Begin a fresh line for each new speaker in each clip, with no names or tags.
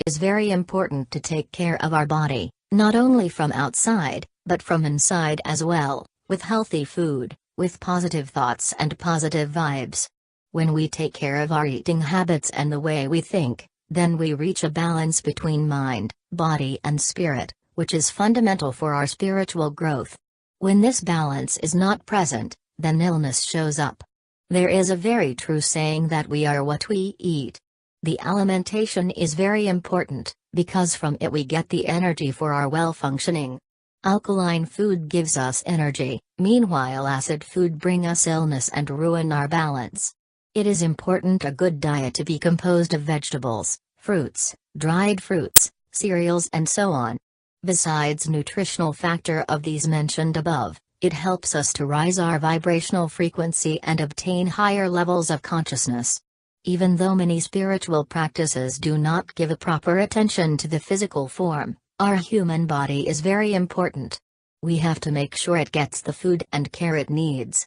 is very important to take care of our body, not only from outside, but from inside as well, with healthy food, with positive thoughts and positive vibes. When we take care of our eating habits and the way we think, then we reach a balance between mind, body and spirit, which is fundamental for our spiritual growth. When this balance is not present, then illness shows up. There is a very true saying that we are what we eat. The alimentation is very important, because from it we get the energy for our well-functioning. Alkaline food gives us energy, meanwhile acid food bring us illness and ruin our balance. It is important a good diet to be composed of vegetables, fruits, dried fruits, cereals and so on. Besides nutritional factor of these mentioned above, it helps us to rise our vibrational frequency and obtain higher levels of consciousness. Even though many spiritual practices do not give a proper attention to the physical form, our human body is very important. We have to make sure it gets the food and care it needs.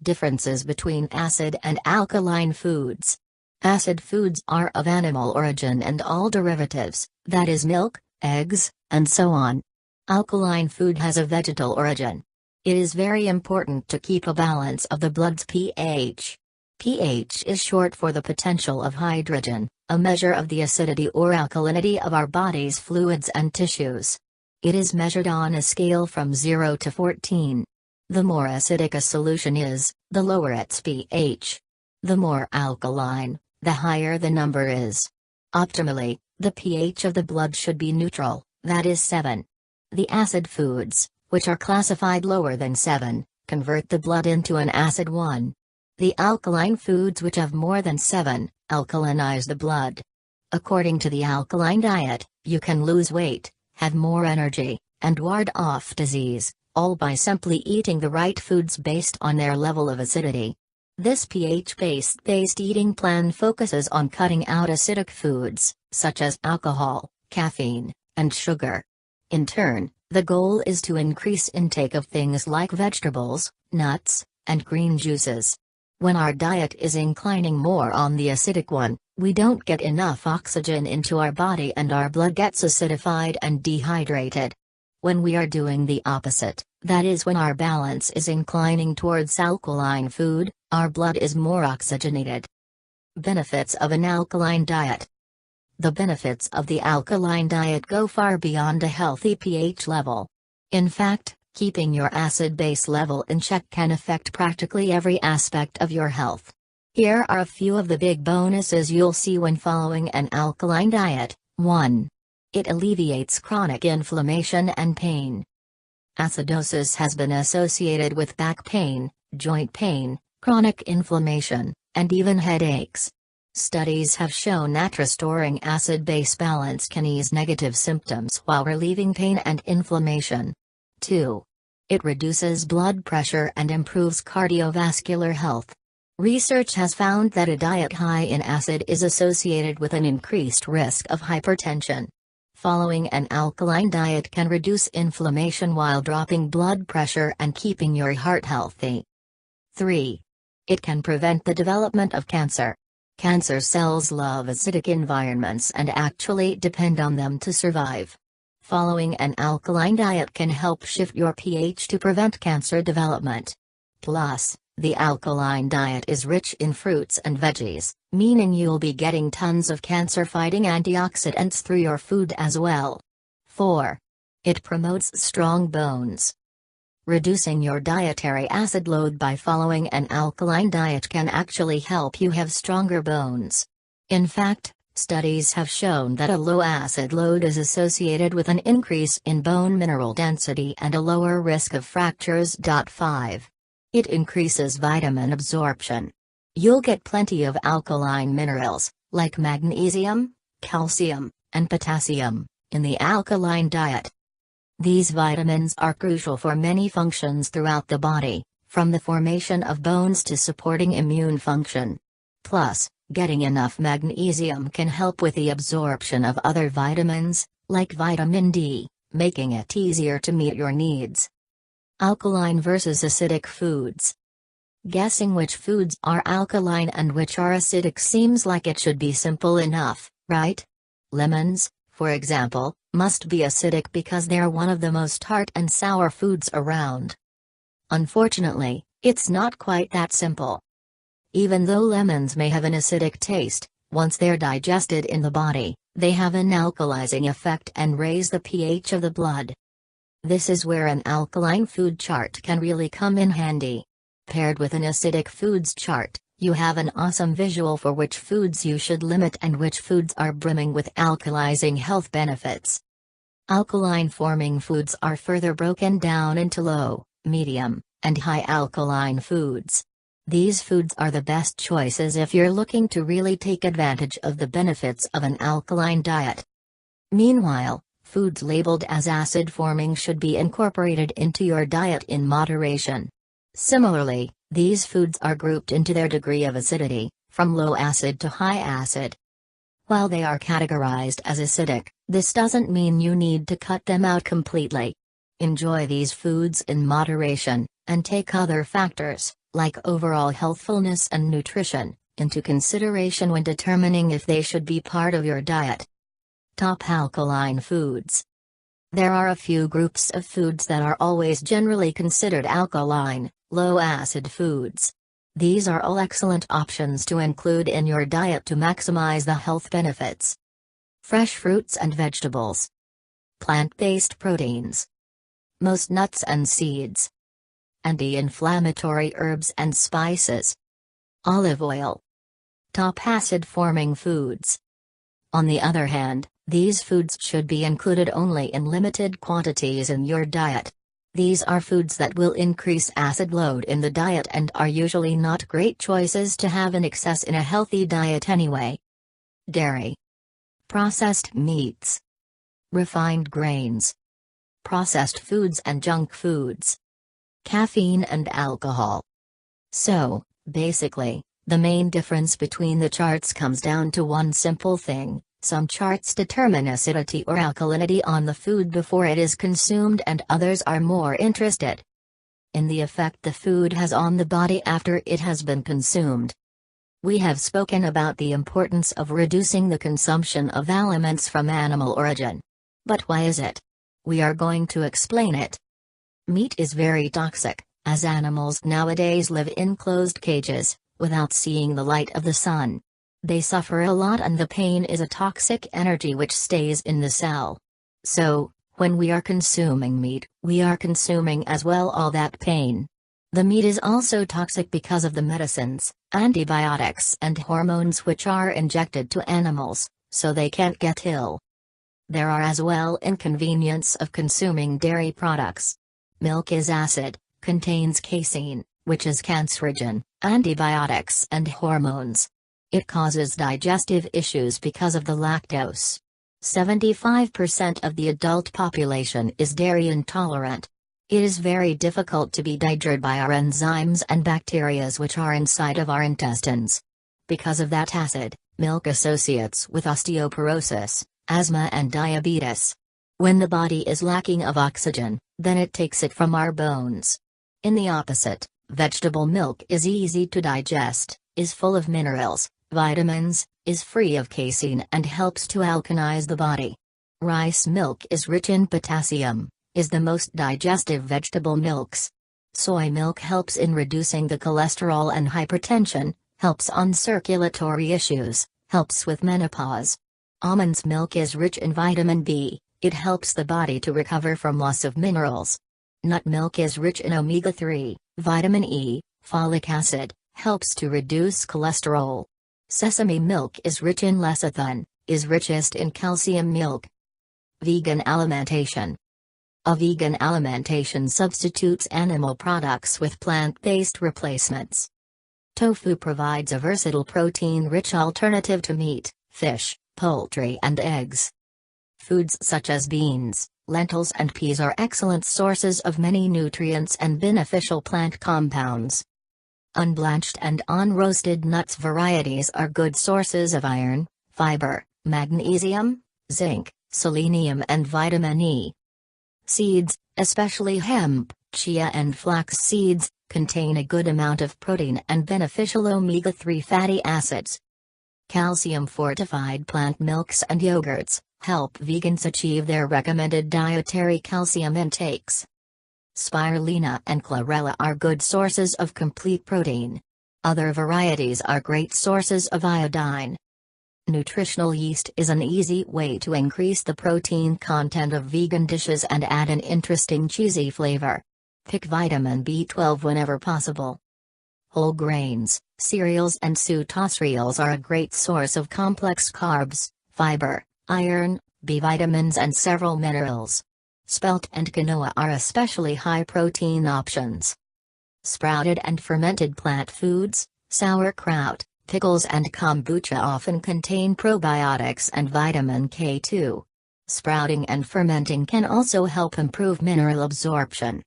Differences between acid and alkaline foods. Acid foods are of animal origin and all derivatives, that is milk, eggs, and so on. Alkaline food has a vegetal origin. It is very important to keep a balance of the blood's pH. pH is short for the potential of hydrogen, a measure of the acidity or alkalinity of our body's fluids and tissues. It is measured on a scale from 0 to 14. The more acidic a solution is, the lower its pH. The more alkaline, the higher the number is. Optimally, the pH of the blood should be neutral, that is 7. The acid foods, which are classified lower than 7, convert the blood into an acid 1. The alkaline foods which have more than 7, alkalinize the blood. According to the alkaline diet, you can lose weight, have more energy, and ward off disease, all by simply eating the right foods based on their level of acidity. This pH-based eating plan focuses on cutting out acidic foods, such as alcohol, caffeine, and sugar. In turn, the goal is to increase intake of things like vegetables, nuts, and green juices. When our diet is inclining more on the acidic one, we don't get enough oxygen into our body and our blood gets acidified and dehydrated. When we are doing the opposite, that is when our balance is inclining towards alkaline food, our blood is more oxygenated. Benefits of an alkaline diet. The benefits of the alkaline diet go far beyond a healthy pH level. In fact, keeping your acid base level in check can affect practically every aspect of your health. Here are a few of the big bonuses you'll see when following an alkaline diet. 1. It alleviates chronic inflammation and pain. Acidosis has been associated with back pain, joint pain, chronic inflammation, and even headaches. Studies have shown that restoring acid-base balance can ease negative symptoms while relieving pain and inflammation. 2. It reduces blood pressure and improves cardiovascular health. Research has found that a diet high in acid is associated with an increased risk of hypertension. Following an alkaline diet can reduce inflammation while dropping blood pressure and keeping your heart healthy. 3. It can prevent the development of cancer. Cancer cells love acidic environments and actually depend on them to survive. Following an alkaline diet can help shift your pH to prevent cancer development. Plus, the alkaline diet is rich in fruits and veggies, meaning you'll be getting tons of cancer-fighting antioxidants through your food as well. 4. It promotes strong bones. Reducing your dietary acid load by following an alkaline diet can actually help you have stronger bones. In fact, studies have shown that a low acid load is associated with an increase in bone mineral density and a lower risk of fractures. 5. It increases vitamin absorption. You'll get plenty of alkaline minerals, like magnesium, calcium, and potassium, in the alkaline diet. These vitamins are crucial for many functions throughout the body, from the formation of bones to supporting immune function. Plus, getting enough magnesium can help with the absorption of other vitamins, like vitamin D, making it easier to meet your needs. Alkaline versus acidic foods. Guessing which foods are alkaline and which are acidic seems like it should be simple enough, right? Lemons, for example, must be acidic because they're one of the most tart and sour foods around. Unfortunately, it's not quite that simple. Even though lemons may have an acidic taste, once they're digested in the body, they have an alkalizing effect and raise the pH of the blood. This is where an alkaline food chart can really come in handy. Paired with an acidic foods chart, you have an awesome visual for which foods you should limit and which foods are brimming with alkalizing health benefits. Alkaline forming foods are further broken down into low, medium, and high alkaline foods. These foods are the best choices if you're looking to really take advantage of the benefits of an alkaline diet. Meanwhile, foods labeled as acid-forming should be incorporated into your diet in moderation. Similarly, these foods are grouped into their degree of acidity, from low acid to high acid. While they are categorized as acidic, this doesn't mean you need to cut them out completely. Enjoy these foods in moderation, and take other factors, like overall healthfulness and nutrition, into consideration when determining if they should be part of your diet. Top alkaline foods. There are a few groups of foods that are always generally considered alkaline, low-acid foods. These are all excellent options to include in your diet to maximize the health benefits. Fresh fruits and vegetables. Plant-based proteins. Most nuts and seeds. Anti-inflammatory herbs and spices. Olive oil. Top acid-forming foods. On the other hand, these foods should be included only in limited quantities in your diet. These are foods that will increase acid load in the diet and are usually not great choices to have in excess in a healthy diet anyway. Dairy. Processed meats. Refined grains. Processed foods and junk foods. Caffeine and alcohol. So, basically, the main difference between the charts comes down to one simple thing: some charts determine acidity or alkalinity on the food before it is consumed, and others are more interested in the effect the food has on the body after it has been consumed. We have spoken about the importance of reducing the consumption of aliments from animal origin. But why is it? We are going to explain it. Meat is very toxic, as animals nowadays live in closed cages, without seeing the light of the sun. They suffer a lot, and the pain is a toxic energy which stays in the cell. So, when we are consuming meat, we are consuming as well all that pain. The meat is also toxic because of the medicines, antibiotics and hormones which are injected to animals, so they can't get ill. There are as well inconvenience of consuming dairy products. Milk is acid, contains casein, which is cancerogen, antibiotics and hormones. It causes digestive issues because of the lactose. 75% of the adult population is dairy intolerant. It is very difficult to be digested by our enzymes and bacteria which are inside of our intestines. Because of that acid, milk associates with osteoporosis, asthma and diabetes. When the body is lacking of oxygen, then it takes it from our bones. In the opposite, vegetable milk is easy to digest, is full of minerals, vitamins, is free of casein and helps to alkalize the body. Rice milk is rich in potassium, is the most digestive vegetable milks. Soy milk helps in reducing the cholesterol and hypertension, helps on circulatory issues, helps with menopause. Almond milk is rich in vitamin B, it helps the body to recover from loss of minerals. Nut milk is rich in omega-3, vitamin E, folic acid, helps to reduce cholesterol. Sesame milk is rich in lecithin, is richest in calcium milk. Vegan alimentation. A vegan alimentation substitutes animal products with plant-based replacements. Tofu provides a versatile protein-rich alternative to meat, fish, poultry and eggs. Foods such as beans, lentils and peas are excellent sources of many nutrients and beneficial plant compounds. Unblanched and unroasted nuts varieties are good sources of iron, fiber, magnesium, zinc, selenium and vitamin E. Seeds, especially hemp, chia and flax seeds, contain a good amount of protein and beneficial omega-3 fatty acids. Calcium-fortified plant milks and yogurts help vegans achieve their recommended dietary calcium intakes. Spirulina and chlorella are good sources of complete protein. Other varieties are great sources of iodine. Nutritional yeast is an easy way to increase the protein content of vegan dishes and add an interesting cheesy flavor. Pick vitamin B12 whenever possible. Whole grains, cereals and cereals are a great source of complex carbs, fiber, iron, B vitamins and several minerals. Spelt and quinoa are especially high-protein options. Sprouted and fermented plant foods, sauerkraut, pickles and kombucha often contain probiotics and vitamin K2. Sprouting and fermenting can also help improve mineral absorption.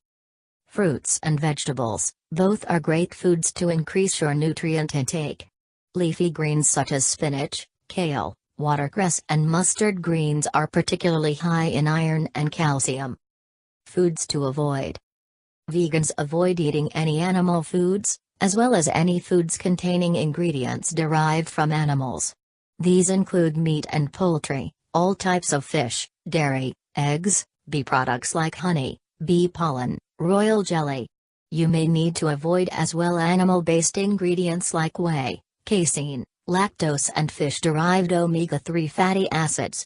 Fruits and vegetables, both are great foods to increase your nutrient intake. Leafy greens such as spinach, kale, watercress and mustard greens are particularly high in iron and calcium. Foods to avoid. Vegans avoid eating any animal foods, as well as any foods containing ingredients derived from animals. These include meat and poultry, all types of fish, dairy, eggs, bee products like honey, bee pollen, royal jelly. You may need to avoid as well animal-based ingredients like whey, casein, lactose and fish-derived omega-3 fatty acids.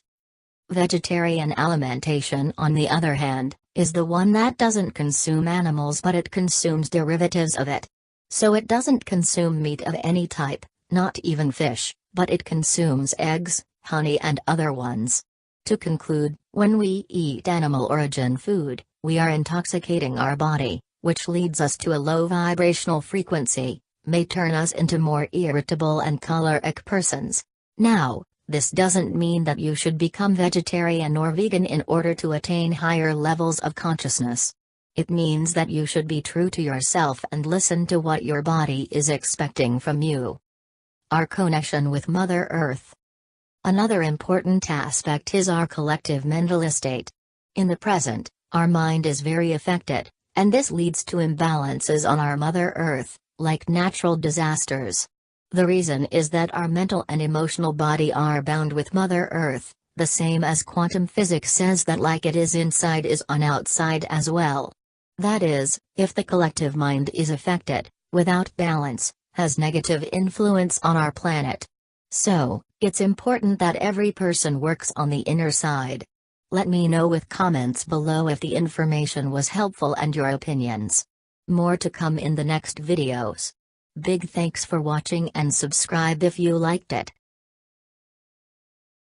Vegetarian alimentation, on the other hand, is the one that doesn't consume animals but it consumes derivatives of it. So it doesn't consume meat of any type, not even fish, but it consumes eggs, honey and other ones. To conclude, when we eat animal origin food, we are intoxicating our body, which leads us to a low vibrational frequency, may turn us into more irritable and choleric persons. Now, this doesn't mean that you should become vegetarian or vegan in order to attain higher levels of consciousness. It means that you should be true to yourself and listen to what your body is expecting from you. Our connection with Mother Earth. Another important aspect is our collective mental state. In the present, our mind is very affected, and this leads to imbalances on our Mother Earth, like natural disasters. The reason is that our mental and emotional body are bound with Mother Earth, the same as quantum physics says that like it is inside is on outside as well. That is, if the collective mind is affected, without balance, has negative influence on our planet. So, it's important that every person works on the inner side. Let me know with comments below if the information was helpful and your opinions. More to come in the next videos. Big thanks for watching and subscribe if you liked it.